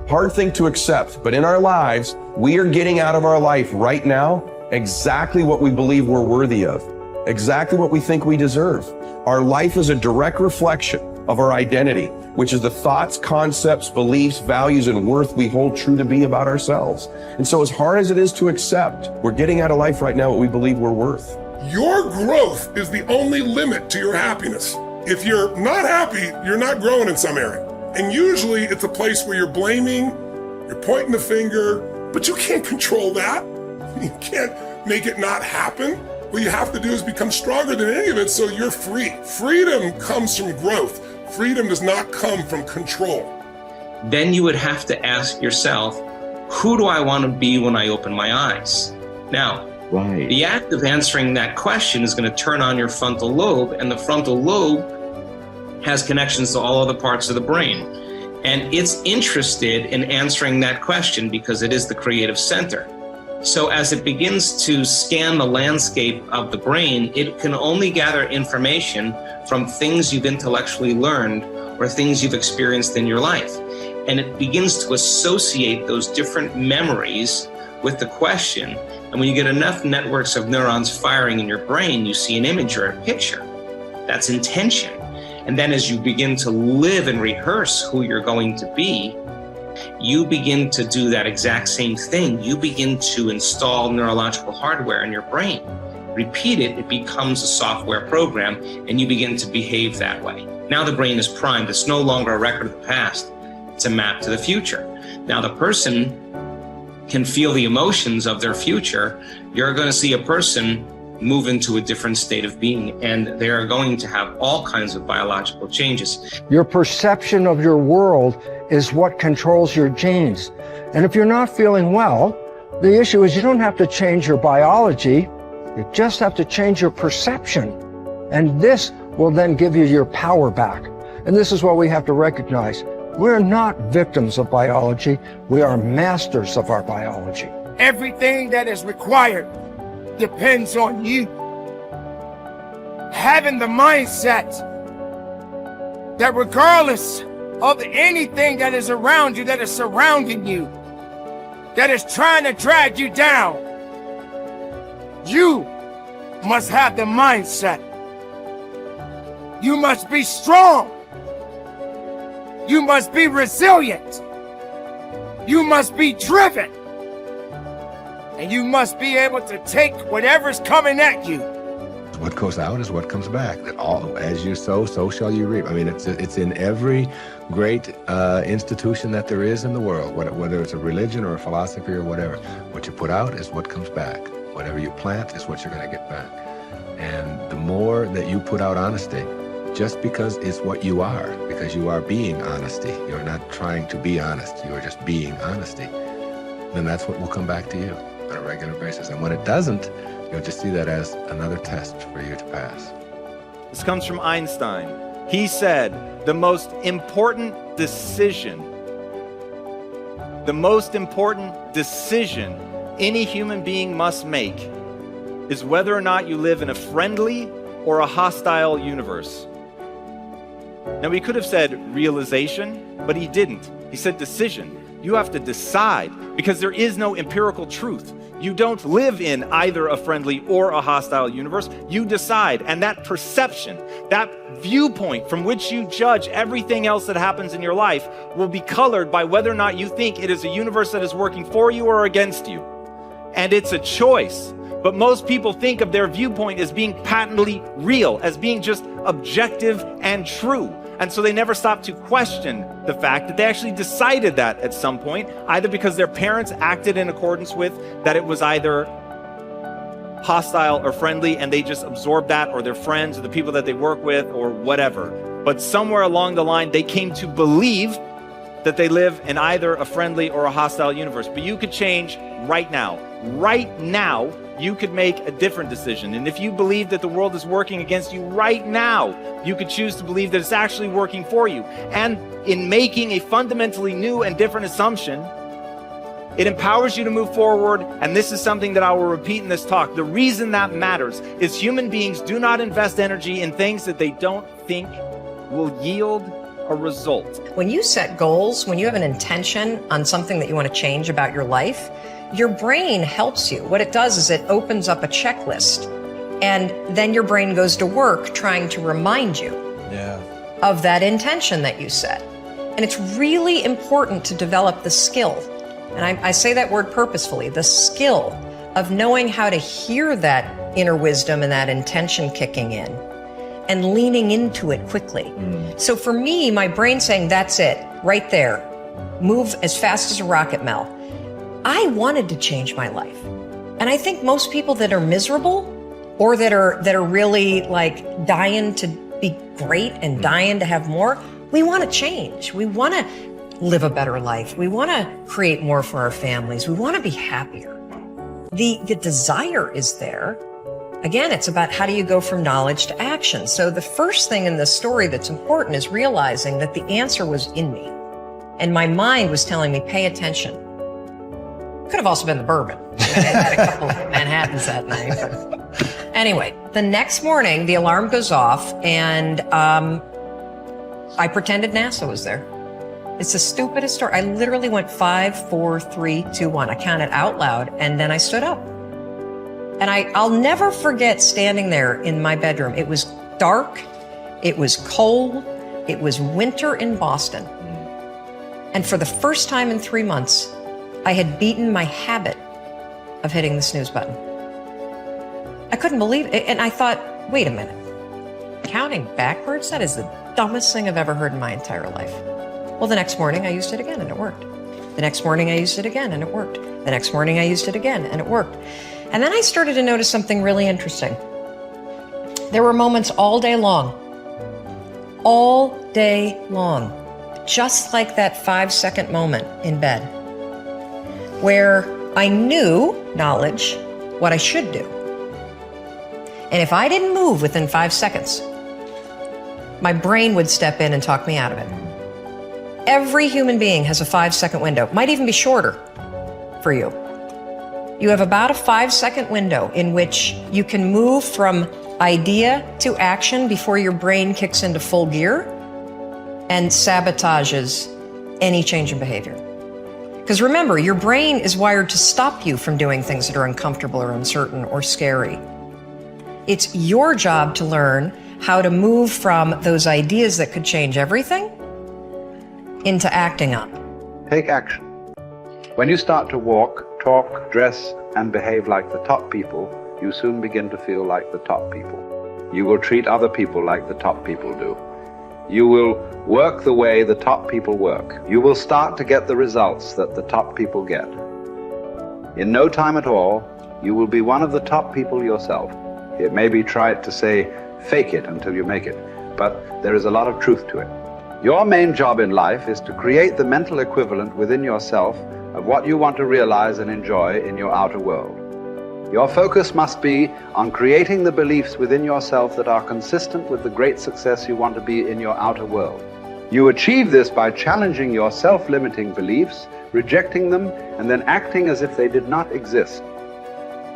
Hard thing to accept, but in our lives, we are getting out of our life right now exactly what we believe we're worthy of, exactly what we think we deserve. Our life is a direct reflection of our identity, which is the thoughts, concepts, beliefs, values, and worth we hold true to be about ourselves. And so as hard as it is to accept, we're getting out of life right now what we believe we're worth. Your growth is the only limit to your happiness. If you're not happy, you're not growing in some area. And usually it's a place where you're blaming, you're pointing the finger, but you can't control that. You can't make it not happen. What you have to do is become stronger than any of it so you're free. Freedom comes from growth. Freedom does not come from control. Then you would have to ask yourself, who do I want to be when I open my eyes? Now, the act of answering that question is going to turn on your frontal lobe, and the frontal lobe has connections to all other parts of the brain. And it's interested in answering that question because it is the creative center. So as it begins to scan the landscape of the brain, it can only gather information from things you've intellectually learned or things you've experienced in your life. And it begins to associate those different memories with the question. And when you get enough networks of neurons firing in your brain, you see an image or a picture. That's intention. And then as you begin to live and rehearse who you're going to be, you begin to do that exact same thing. You begin to install neurological hardware in your brain. Repeat it, it becomes a software program, and you begin to behave that way. Now the brain is primed. It's no longer a record of the past. It's a map to the future. Now the person can feel the emotions of their future. You're going to see a person move into a different state of being, and they are going to have all kinds of biological changes. Your perception of your world is what controls your genes. And if you're not feeling well, the issue is you don't have to change your biology, you just have to change your perception. And this will then give you your power back. And this is what we have to recognize. We're not victims of biology, we are masters of our biology. Everything that is required depends on you. Having the mindset that regardless of anything that is around you, that is surrounding you, that is trying to drag you down, you must have the mindset. You must be strong. You must be resilient. You must be driven. And you must be able to take whatever's coming at you. What goes out is what comes back. That all, as you sow, so shall you reap. I mean, it's in every great institution that there is in the world, whether it's a religion or a philosophy or whatever. What you put out is what comes back. Whatever you plant is what you're going to get back. And the more that you put out honesty, just because it's what you are, because you are being honesty, you're not trying to be honest, you are just being honesty, then that's what will come back to you on a regular basis. And when it doesn't, you'll just see that as another test for you to pass. This comes from Einstein. He said, the most important decision any human being must make is whether or not you live in a friendly or a hostile universe. Now, he could have said realization, but he didn't. He said decision. You have to decide, because there is no empirical truth. You don't live in either a friendly or a hostile universe. You decide, and that perception, that viewpoint from which you judge everything else that happens in your life will be colored by whether or not you think it is a universe that is working for you or against you. And it's a choice. But most people think of their viewpoint as being patently real, as being just objective and true. And so they never stop to question the fact that they actually decided that at some point, either because their parents acted in accordance with that it was either hostile or friendly, and they just absorbed that, or their friends or the people that they work with or whatever. But somewhere along the line, they came to believe that they live in either a friendly or a hostile universe. But you could change right now. Right now, you could make a different decision. And if you believe that the world is working against you right now, you could choose to believe that it's actually working for you. And in making a fundamentally new and different assumption, it empowers you to move forward. And this is something that I will repeat in this talk. The reason that matters is human beings do not invest energy in things that they don't think will yield a result. When you set goals, when you have an intention on something that you want to change about your life, your brain helps you. What it does is it opens up a checklist, and then your brain goes to work trying to remind you of that intention that you set. And it's really important to develop the skill, and I say that word purposefully, the skill of knowing how to hear that inner wisdom and that intention kicking in and leaning into it quickly. So for me, my brain saying, that's it, right there, move as fast as a rocket, Mel. I wanted to change my life. And I think most people that are miserable or that are really like dying to be great and dying to have more, we want to change. We want to live a better life. We want to create more for our families. We want to be happier. The desire is there. Again, it's about how do you go from knowledge to action. So the first thing in this story that's important is realizing that the answer was in me. And my mind was telling me, pay attention. Could have also been the bourbon. I had a couple of Manhattans that night. But anyway, the next morning, the alarm goes off, and I pretended NASA was there. It's the stupidest story. I literally went 5, 4, 3, 2, 1. I counted out loud, and then I stood up. And I'll never forget standing there in my bedroom. It was dark, it was cold, it was winter in Boston. And for the first time in 3 months, I had beaten my habit of hitting the snooze button. I couldn't believe it. And I thought, wait a minute, counting backwards? That is the dumbest thing I've ever heard in my entire life. Well, the next morning I used it again and it worked. The next morning I used it again and it worked. The next morning I used it again and it worked. And then I started to notice something really interesting. There were moments all day long, just like that 5-second moment in bed, where I knew, knowledge, what I should do. And if I didn't move within 5 seconds, my brain would step in and talk me out of it. Every human being has a 5-second window, might even be shorter for you. You have about a 5-second window in which you can move from idea to action before your brain kicks into full gear and sabotages any change in behavior. Because remember, your brain is wired to stop you from doing things that are uncomfortable or uncertain or scary. It's your job to learn how to move from those ideas that could change everything into acting on. Take action. When you start to walk, talk, dress, and behave like the top people, you soon begin to feel like the top people. You will treat other people like the top people do. You will work the way the top people work. You will start to get the results that the top people get. In no time at all, you will be one of the top people yourself. It may be trite to say, fake it until you make it, but there is a lot of truth to it. Your main job in life is to create the mental equivalent within yourself of what you want to realize and enjoy in your outer world. Your focus must be on creating the beliefs within yourself that are consistent with the great success you want to be in your outer world. You achieve this by challenging your self-limiting beliefs, rejecting them, and then acting as if they did not exist.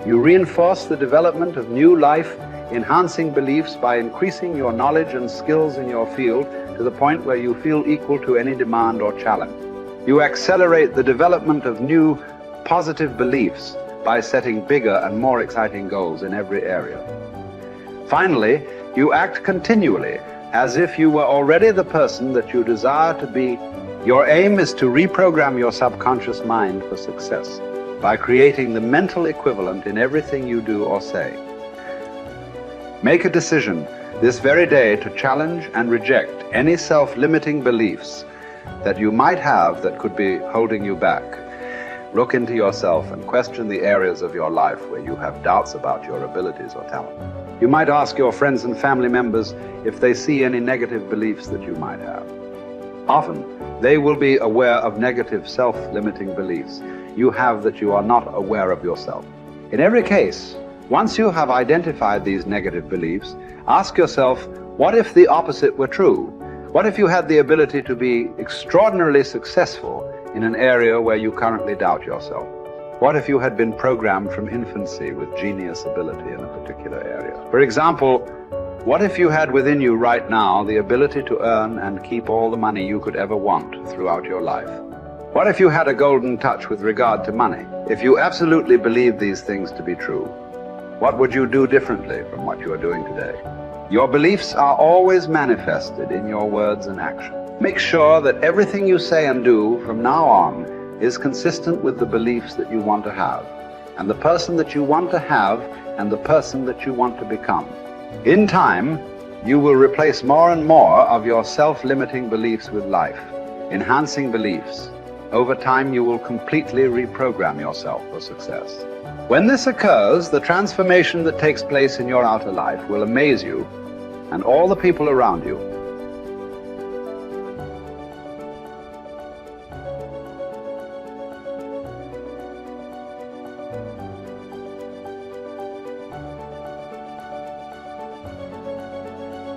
You reinforce the development of new life-enhancing beliefs by increasing your knowledge and skills in your field to the point where you feel equal to any demand or challenge. You accelerate the development of new positive beliefs by setting bigger and more exciting goals in every area. Finally, you act continually as if you were already the person that you desire to be. Your aim is to reprogram your subconscious mind for success by creating the mental equivalent in everything you do or say. Make a decision this very day to challenge and reject any self-limiting beliefs that you might have that could be holding you back. Look into yourself and question the areas of your life where you have doubts about your abilities or talent. You might ask your friends and family members if they see any negative beliefs that you might have. Often, they will be aware of negative self-limiting beliefs you have that you are not aware of yourself. In every case, once you have identified these negative beliefs, ask yourself, what if the opposite were true? What if you had the ability to be extraordinarily successful in an area where you currently doubt yourself? What if you had been programmed from infancy with genius ability in a particular area? For example, What if you had within you right now the ability to earn and keep all the money you could ever want throughout your life? What if you had a golden touch with regard to money? If you absolutely believed these things to be true, what would you do differently from what you are doing today? Your beliefs are always manifested in your words and action. Make sure that everything you say and do from now on is consistent with the beliefs that you want to have, and the person that you want to have, and the person that you want to become. In time, you will replace more and more of your self-limiting beliefs with life, enhancing beliefs. Over time, you will completely reprogram yourself for success. When this occurs, the transformation that takes place in your outer life will amaze you and all the people around you.